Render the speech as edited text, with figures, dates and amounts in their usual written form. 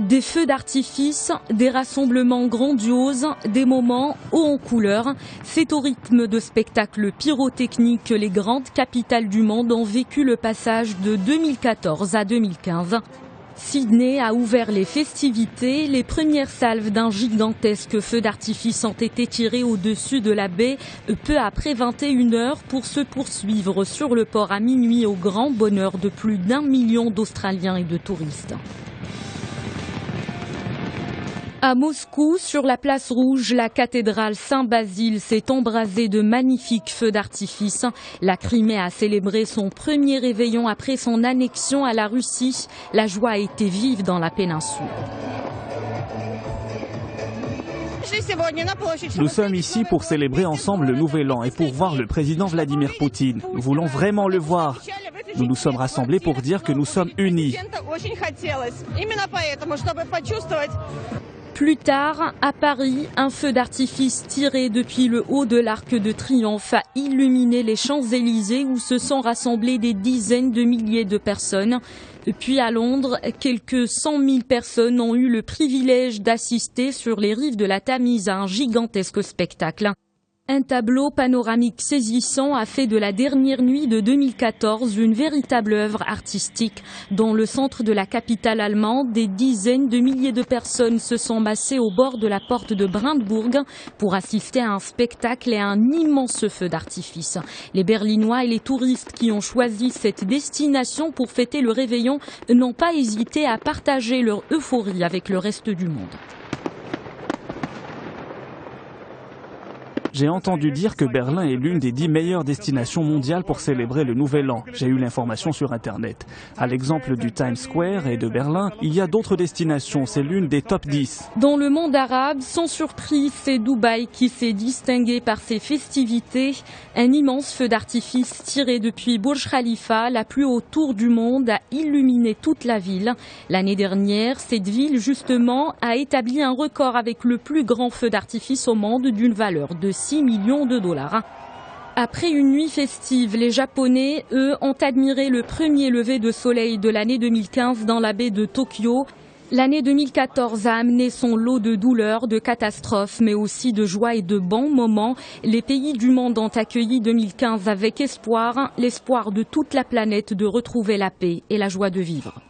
Des feux d'artifice, des rassemblements grandioses, des moments hauts en couleurs. C'est au rythme de spectacles pyrotechniques que les grandes capitales du monde ont vécu le passage de 2014 à 2015. Sydney a ouvert les festivités. Les premières salves d'un gigantesque feu d'artifice ont été tirées au-dessus de la baie peu après 21 h pour se poursuivre sur le port à minuit au grand bonheur de plus d'1 million d'Australiens et de touristes. À Moscou, sur la place rouge, la cathédrale Saint-Basile s'est embrasée de magnifiques feux d'artifice. La Crimée a célébré son premier réveillon après son annexion à la Russie. La joie a été vive dans la péninsule. Nous sommes ici pour célébrer ensemble le Nouvel An et pour voir le président Vladimir Poutine. Nous voulons vraiment le voir. Nous nous sommes rassemblés pour dire que nous sommes unis. Plus tard, à Paris, un feu d'artifice tiré depuis le haut de l'Arc de Triomphe a illuminé les Champs-Élysées où se sont rassemblées des dizaines de milliers de personnes. Puis à Londres, quelques 100 000 personnes ont eu le privilège d'assister sur les rives de la Tamise à un gigantesque spectacle. Un tableau panoramique saisissant a fait de la dernière nuit de 2014 une véritable œuvre artistique. Dans le centre de la capitale allemande, des dizaines de milliers de personnes se sont massées au bord de la porte de Brandebourg pour assister à un spectacle et à un immense feu d'artifice. Les Berlinois et les touristes qui ont choisi cette destination pour fêter le réveillon n'ont pas hésité à partager leur euphorie avec le reste du monde. J'ai entendu dire que Berlin est l'une des 10 meilleures destinations mondiales pour célébrer le Nouvel An. J'ai eu l'information sur Internet. À l'exemple du Times Square et de Berlin, il y a d'autres destinations. C'est l'une des top 10. Dans le monde arabe, sans surprise, c'est Dubaï qui s'est distingué par ses festivités. Un immense feu d'artifice tiré depuis Burj Khalifa, la plus haute tour du monde, a illuminé toute la ville. L'année dernière, cette ville, justement, a établi un record avec le plus grand feu d'artifice au monde d'une valeur de 6 millions de dollars. Après une nuit festive, les Japonais, eux, ont admiré le premier lever de soleil de l'année 2015 dans la baie de Tokyo. L'année 2014 a amené son lot de douleurs, de catastrophes, mais aussi de joie et de bons moments. Les pays du monde ont accueilli 2015 avec espoir, l'espoir de toute la planète de retrouver la paix et la joie de vivre.